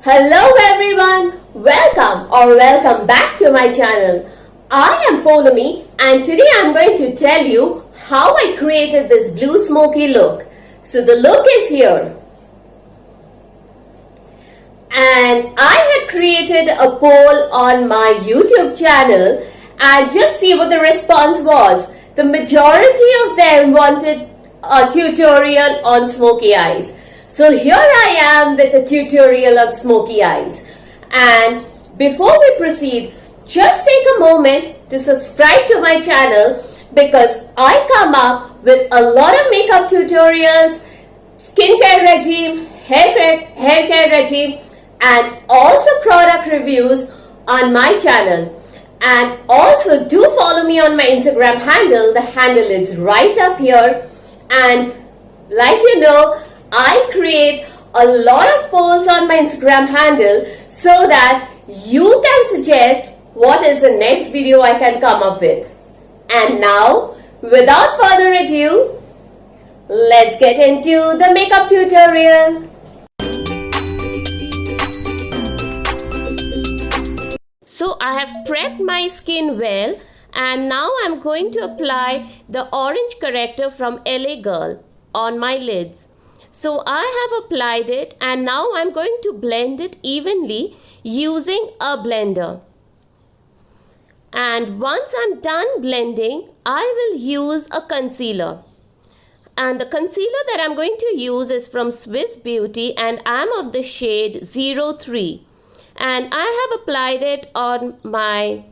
Hello everyone, welcome back to my channel. I am Poonami and today I am going to tell you how I created this blue smoky look. So the look is here. And I had created a poll on my YouTube channel and just see what the response was. The majority of them wanted a tutorial on smoky eyes. So here I am with a tutorial on smoky eyes. And before we proceed, just take a moment to subscribe to my channel because I come up with a lot of makeup tutorials, skincare regime, hair care regime, and also product reviews on my channel. And also do follow me on my Instagram handle. The handle is right up here. And like you know, I create a lot of polls on my Instagram handle so that you can suggest what is the next video I can come up with. And now, without further ado, let's get into the makeup tutorial. So I have prepped my skin well and now I'm going to apply the orange corrector from LA Girl on my lids. So I have applied it and now I'm going to blend it evenly using a blender. And once I'm done blending, I will use a concealer. And the concealer that I'm going to use is from Swiss Beauty and I'm of the shade 03. And I have applied it on my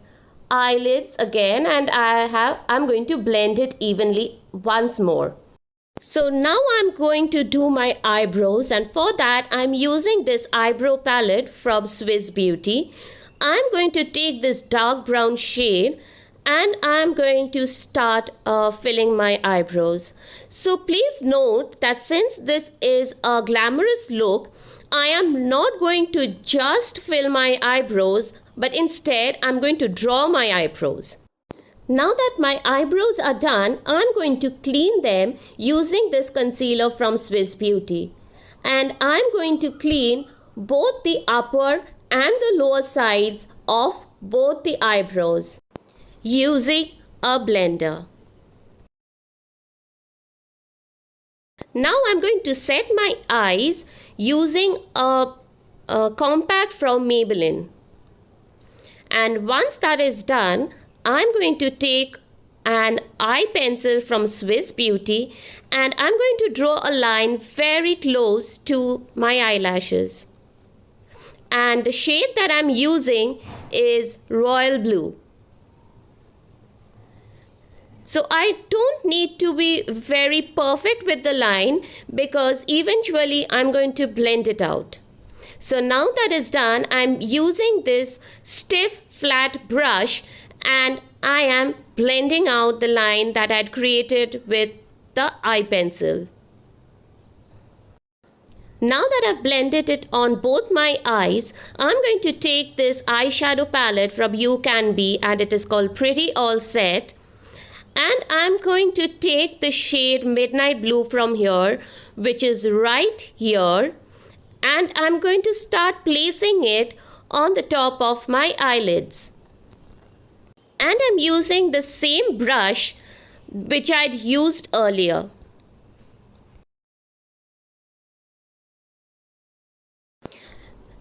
eyelids again and I'm going to blend it evenly once more. So now I'm going to do my eyebrows and for that I'm using this eyebrow palette from Swiss Beauty. I'm going to take this dark brown shade and I'm going to start filling my eyebrows. So please note that since this is a glamorous look, I am not going to just fill my eyebrows, but instead I'm going to draw my eyebrows. Now that my eyebrows are done, I'm going to clean them using this concealer from Swiss Beauty. And I'm going to clean both the upper and the lower sides of both the eyebrows using a blender. Now I'm going to set my eyes using a compact from Maybelline. And once that is done, I'm going to take an eye pencil from Swiss Beauty and I'm going to draw a line very close to my eyelashes. And the shade that I'm using is royal blue. So I don't need to be very perfect with the line because eventually I'm going to blend it out. So now that is done, I'm using this stiff flat brush and I am blending out the line that I had created with the eye pencil. Now that I've blended it on both my eyes, I'm going to take this eyeshadow palette from You Can Be and it is called Pretty All Set. And I'm going to take the shade Midnight Blue from here, which is right here. And I'm going to start placing it on the top of my eyelids. And I'm using the same brush which I'd used earlier.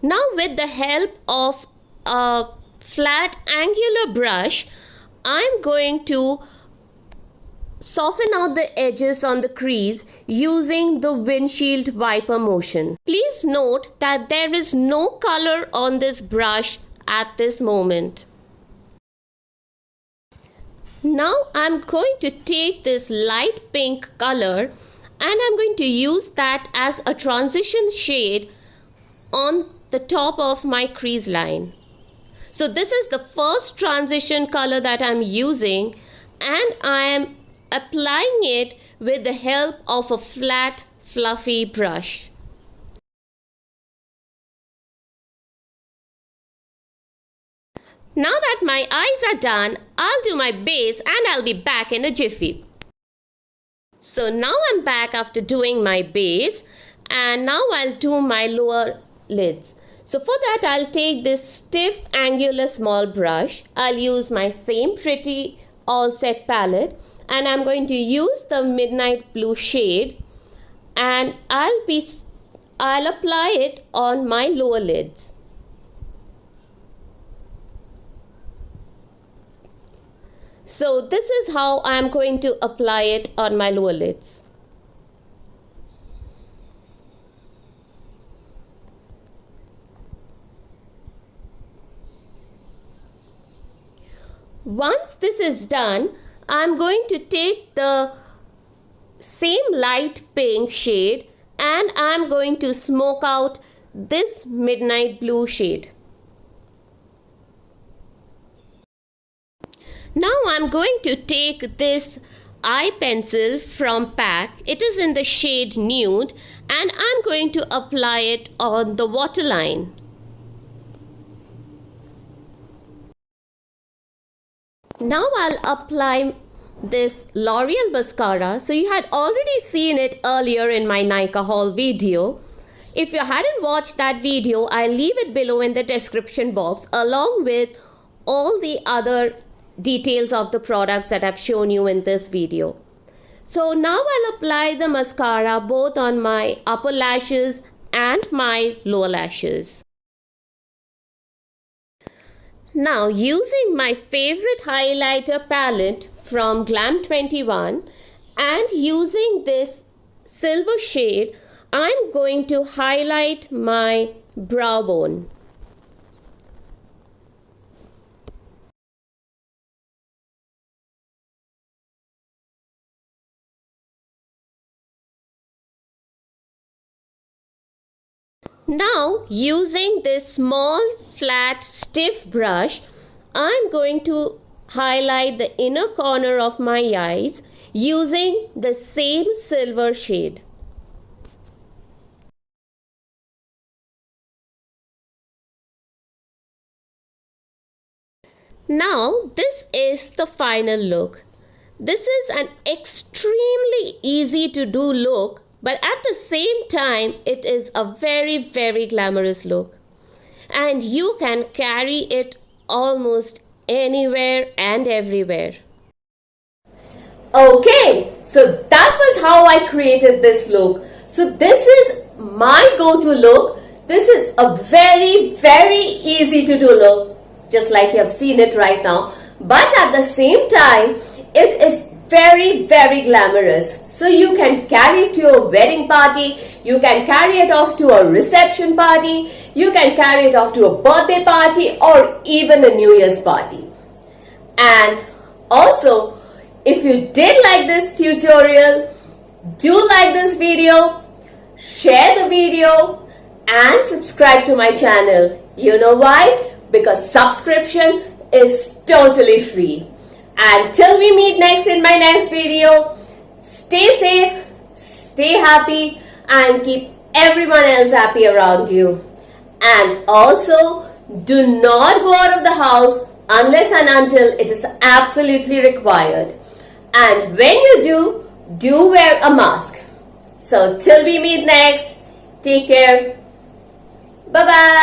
Now with the help of a flat angular brush, I'm going to soften out the edges on the crease using the windshield wiper motion. Please note that there is no color on this brush at this moment. Now I'm going to take this light pink color and I'm going to use that as a transition shade on the top of my crease line. So this is the first transition color that I'm using and I am applying it with the help of a flat fluffy brush. Now that my eyes are done, I'll do my base and I'll be back in a jiffy. So now I'm back after doing my base and now I'll do my lower lids. So for that, I'll take this stiff angular small brush. I'll use my same pretty all set palette, and I'm going to use the midnight blue shade, and I'll apply it on my lower lids. So this is how I'm going to apply it on my lower lids. Once this is done, I'm going to take the same light pink shade and I'm going to smoke out this midnight blue shade. Now I'm going to take this eye pencil from PAC. It is in the shade Nude, and I'm going to apply it on the waterline. Now I'll apply this L'Oreal mascara. So you had already seen it earlier in my Nykaa haul video. If you hadn't watched that video, I'll leave it below in the description box along with all the other details of the products that I've shown you in this video. So now I'll apply the mascara both on my upper lashes and my lower lashes. Now, using my favorite highlighter palette from Glam21 and using this silver shade, I'm going to highlight my brow bone. Now, using this small flat stiff brush, I'm going to highlight the inner corner of my eyes using the same silver shade. Now, this is the final look. This is an extremely easy to do look, but at the same time, it is a very, very glamorous look. And you can carry it almost anywhere and everywhere. Okay, so that was how I created this look. So this is my go-to look. This is a very, very easy to do look, just like you have seen it right now. But at the same time, it is very, very glamorous. So you can carry it to a wedding party, you can carry it off to a reception party, you can carry it off to a birthday party or even a New Year's party. And also, if you did like this tutorial, do like this video, share the video and subscribe to my channel. You know why? Because subscription is totally free. And till we meet next in my next video, stay safe, stay happy, and keep everyone else happy around you. And also, do not go out of the house unless and until it is absolutely required. And when you do wear a mask. So till we meet next, take care. Bye-bye.